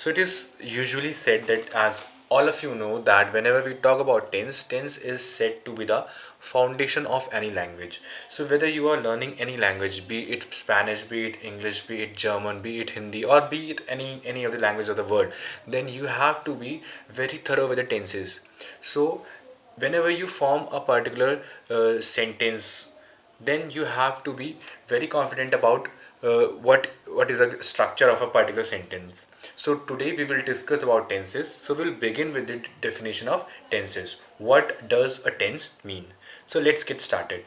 So it is usually said that, as all of you know, that whenever we talk about tense, tense is said to be the foundation of any language. So whether you are learning any language, be it Spanish, be it English, be it German, be it Hindi, or be it any of the language of the world, then you have to be very thorough with the tenses. So whenever you form a particular sentence, then you have to be very confident about what is a structure of a particular sentence. So today we will discuss about tenses. So we'll begin with the definition of tenses. What does a tense mean? So let's get started.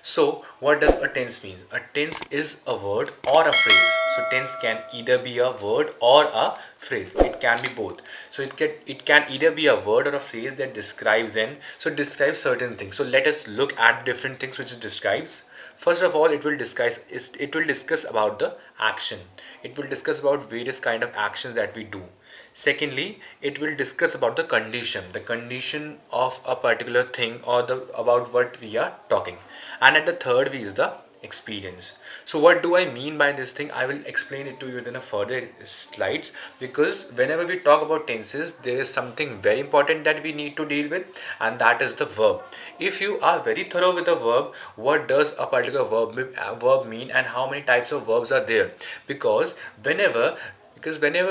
So, what does a tense mean? A tense is a word or a phrase. So, tense can either be a word or a phrase. It can be both. So, it can either be a word or a phrase that describes certain things. So, let us look at different things which it describes. First of all, it will discuss about the action. It will discuss about various kind of actions that we do. Secondly, it will discuss about the condition of a particular thing, or the about what we are talking. And at the third we is the experience. So what do I mean by this thing? I will explain it to you in a further slides, because whenever we talk about tenses, there is something very important that we need to deal with, and that is the verb. If you are very thorough with the verb, what does a particular verb mean, and how many types of verbs are there? Because whenever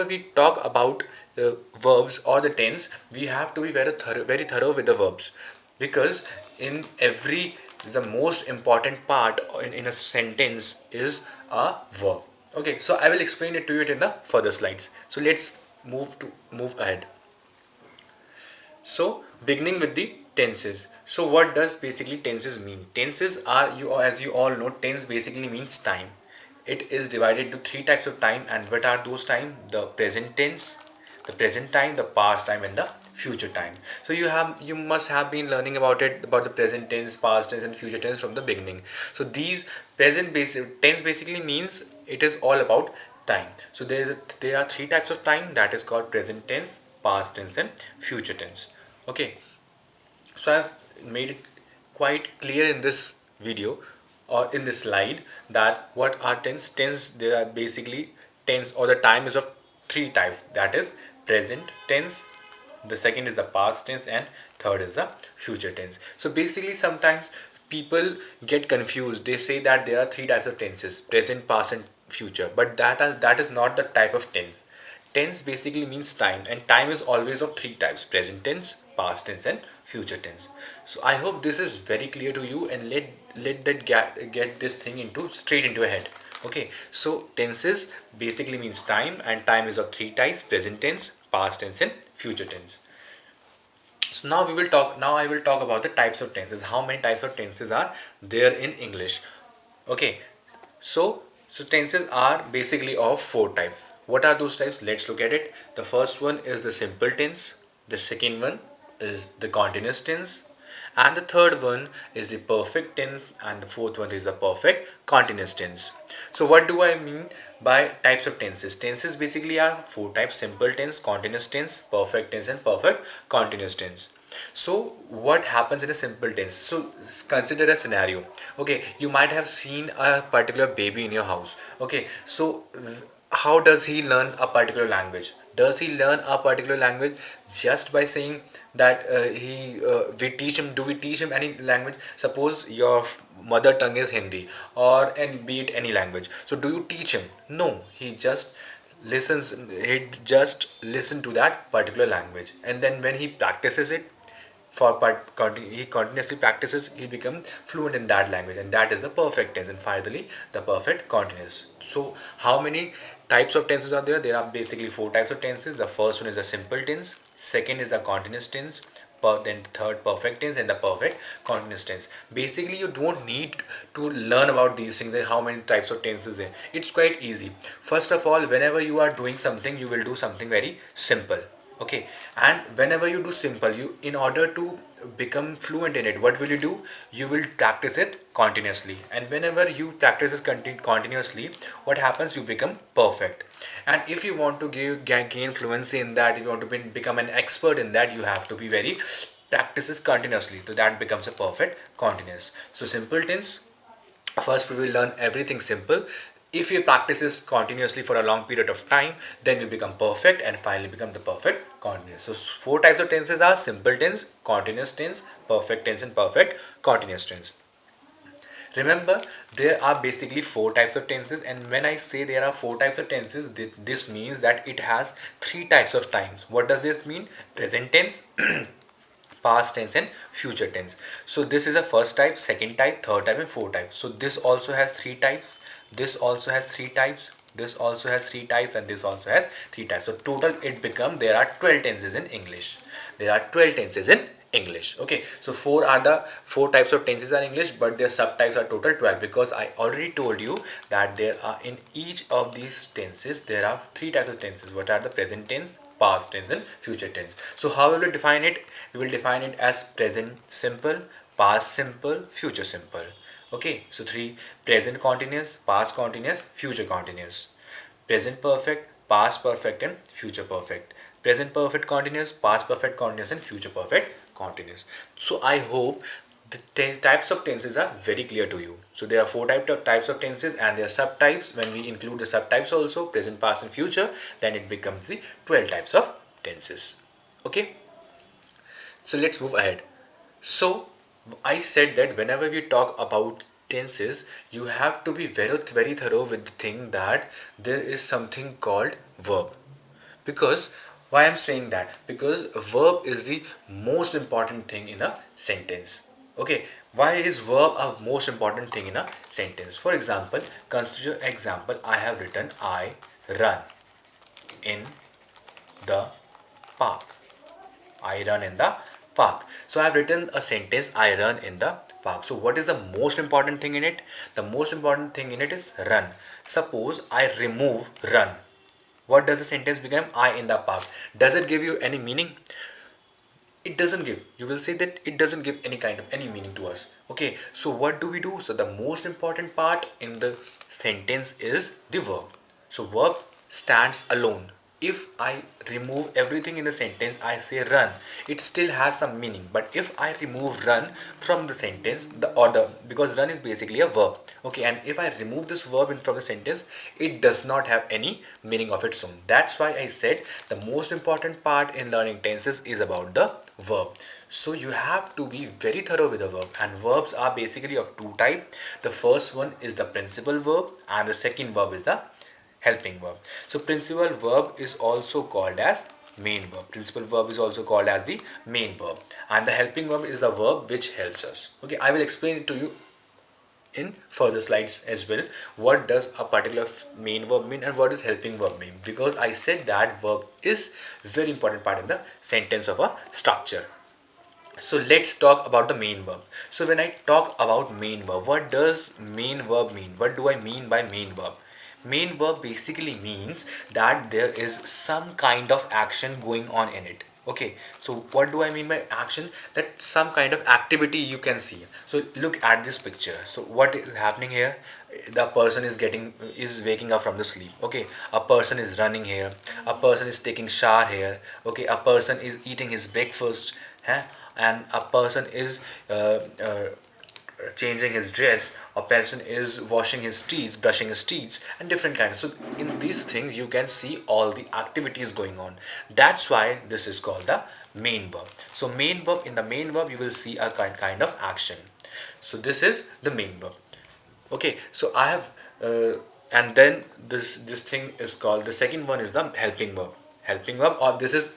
we talk about verbs or the tense, we have to be very thorough with the verbs, because in every the most important part in a sentence is a verb. Okay, so I will explain it to you in the further slides. So let's move ahead. So beginning with the tenses. So what does basically tenses mean? Tenses are, as you all know, tense basically means time. It is divided into three types of time, and what are those time? The present tense, the present time, the past time, and the future time. So you must have been learning about the present tense, past tense, and future tense from the beginning. So these tense basically means it is all about time. So there are three types of time, that is called present tense, past tense, and future tense. Okay, so I've made it quite clear in this video, or in this slide, that what are tense. There are basically tense, or the time is of three types, that is present tense, the second is the past tense, and third is the future tense. So basically sometimes people get confused. They say that there are three types of tenses: present, past, and future. But that is not the type of tense. Tense basically means time, and time is always of three types: present tense, past tense, and future tense. So I hope this is very clear to you, and let that get this thing into straight into your head. Okay, so tenses basically means time, and time is of three types: present tense, past tense, and future tense. So now I will talk about the types of tenses. How many types of tenses are there in English? Okay, so tenses are basically of four types. What are those types? Let's look at it. The first one is the simple tense. The second one is the continuous tense. And the third one is the perfect tense. And the fourth one is the perfect continuous tense. So what do I mean by types of tenses? Tenses basically are four types: simple tense, continuous tense, perfect tense, and perfect continuous tense. So what happens in a simple tense? So consider a scenario. Okay, you might have seen a particular baby in your house. Okay, so how does he learn a particular language? Does he learn a particular language just by saying that he we teach him? Do we teach him any language? Suppose your mother tongue is Hindi, or and be it any language. So do you teach him? No, he just listens. He just listen to that particular language, and then when he practices it, he continuously practices, he becomes fluent in that language, and that is the perfect tense. And finally the perfect continuous. So how many types of tenses are there? There are basically four types of tenses. The first one is the simple tense, second is the continuous tense, then the third perfect tense, and the perfect continuous tense. Basically you don't need to learn about these things, that how many types of tenses there. It's quite easy. First of all, whenever you are doing something, you will do something very simple. Okay, and whenever you do simple, you, in order to become fluent in it, what will you do? You will practice it continuously, and whenever you practice it continuously, what happens? You become perfect. And if you want to gain fluency in that, if you want to become an expert in that, you have to be very practices continuously, so that becomes a perfect continuous. So simple tense, first we will learn everything simple. If you practice this continuously for a long period of time, then you become perfect and finally become the perfect continuous. So four types of tenses are simple tense, continuous tense, perfect tense, and perfect continuous tense. Remember, there are basically four types of tenses, and when I say there are four types of tenses, this means that it has three types of times. What does this mean? Present tense, past tense, and future tense. So this is a first type, second type, third type, and fourth type. So this also has three types, this also has three types, this also has three types, and this also has three types. So total it becomes there are 12 tenses in English. There are 12 tenses in English. Okay, so four types of tenses are English, but their subtypes are total 12, because I already told you that there are in each of these tenses there are three types of tenses. What are the? Present tense, past tense, and future tense. So how will we define it? We will define it as present simple, past simple, future simple. Okay, so three: present continuous, past continuous, future continuous. Present perfect, past perfect, and future perfect. Present perfect continuous, past perfect continuous, and future perfect continuous. So I hope the types of tenses are very clear to you. So there are four types of tenses, and their subtypes. When we include the subtypes also, present, past, and future, then it becomes the 12 types of tenses. Okay, so let's move ahead. So I said that whenever we talk about tenses, you have to be very thorough with the thing that there is something called verb. Because why I'm saying that? Because verb is the most important thing in a sentence. Okay, why is verb a most important thing in a sentence? For example, consider example, I have written I run in the park. I run in the park. So I've written a sentence, I run in the park. So what is the most important thing in it? The most important thing in it is run. Suppose I remove run. What does the sentence become? I in the park. Does it give you any meaning? It doesn't give. You will say that it doesn't give any kind of any meaning to us. Okay, so what do we do? So the most important part in the sentence is the verb. So verb stands alone. If I remove everything in the sentence, I say run, it still has some meaning. But if I remove run from the sentence, because run is basically a verb, okay, and if I remove this verb in from the sentence, it does not have any meaning of its own. That's why I said the most important part in learning tenses is about the verb. So you have to be very thorough with the verb, and verbs are basically of two type. The first one is the principal verb, and the second verb is the helping verb. So principal verb is also called as main verb. Principal verb is also called as the main verb, and the helping verb is the verb which helps us. Okay, I will explain it to you in further slides as well. What does a particular main verb mean and what does helping verb mean? Because I said that verb is very important part in the sentence of a structure. So let's talk about the main verb. So when I talk about main verb, what does main verb mean? What do I mean by main verb? Main verb basically means that there is some kind of action going on in it. Okay, so what do I mean by action? That some kind of activity you can see. So look at this picture. So what is happening here? The person is waking up from the sleep. Okay, a person is running here, a person is taking shower here. Okay, a person is eating his breakfast, huh? And a person is changing his dress, a person is washing his teeth, brushing his teeth, and different kinds. So in these things you can see all the activities going on. That's why this is called the main verb. So main verb, in the main verb you will see a kind of action. So this is the main verb. Okay, so I have and then this thing is called, the second one is the helping verb. Helping verb, or this is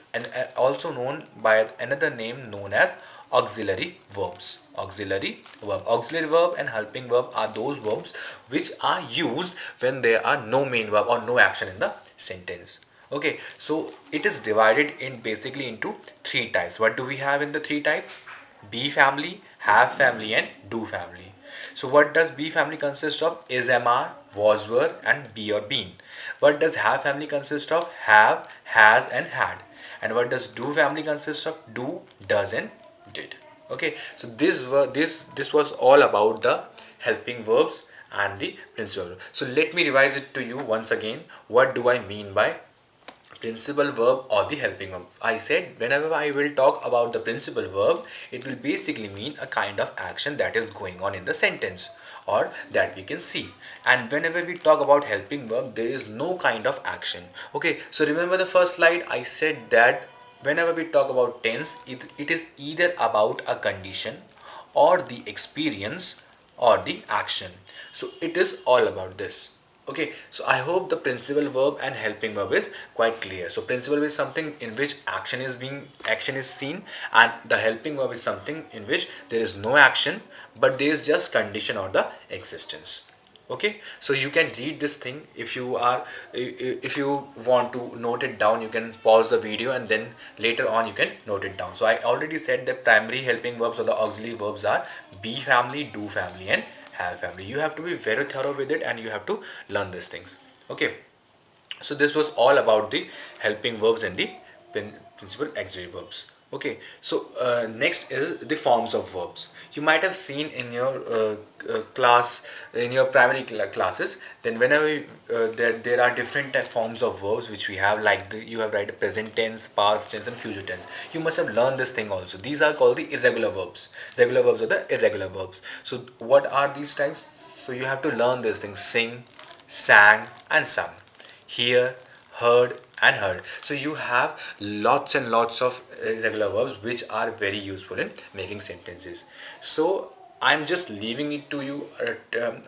also known by another name known as auxiliary verbs. Auxiliary verb and helping verb are those verbs which are used when there are no main verb or no action in the sentence. Okay, so it is divided in basically into three types. What do we have in the three types? Be family, have family, and do family. So what does be family consist of? Is, am, are, was, were, and be or been. What does have family consist of? Have, has, and had. And what does do family consist of? Do, does, and did. Okay, so this was all about the helping verbs and the principal verb. So let me revise it to you once again. What do I mean by principal verb or the helping verb? I said whenever I will talk about the principal verb, it will basically mean a kind of action that is going on in the sentence, or that we can see. And whenever we talk about helping verb, there is no kind of action. Okay, so remember the first slide, I said that whenever we talk about tense, it is either about a condition or the experience or the action. So it is all about this. Okay, so I hope the principal verb and helping verb is quite clear. So principal is something in which action is seen, and the helping verb is something in which there is no action but there is just condition or the existence. Okay, so you can read this thing. If you want to note it down, you can pause the video and then later on you can note it down. So I already said that primary helping verbs or the auxiliary verbs are be family, do family, and have family. You have to be very thorough with it and you have to learn these things. Okay, so this was all about the helping verbs and the principal auxiliary verbs. Okay, so next is the forms of verbs. You might have seen in your class, in your primary classes, then whenever there are different forms of verbs which we have, like you have right present tense, past tense, and future tense. You must have learned this thing also. These are called the irregular verbs. Regular verbs are the irregular verbs. So what are these types? So you have to learn this thing: sing, sang, and sung, hear, heard, and heard. So you have lots and lots of irregular verbs which are very useful in making sentences. So I'm just leaving it to you.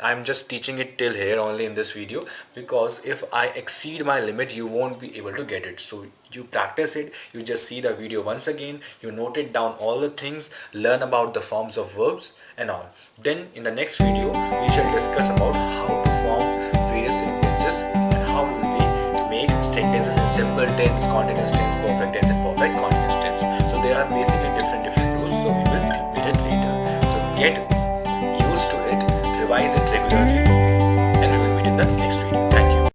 I'm just teaching it till here only in this video, because if I exceed my limit, you won't be able to get it. So you practice it, you just see the video once again, you note it down all the things, learn about the forms of verbs and all. Then in the next video we shall discuss about how to form various sentences and how will we make sentences in simple tense, continuous tense, perfect tense, and perfect continuous tense. So there are basically different rules, so we will meet it later. So get used to it, revise it regularly, and we will meet in the next video.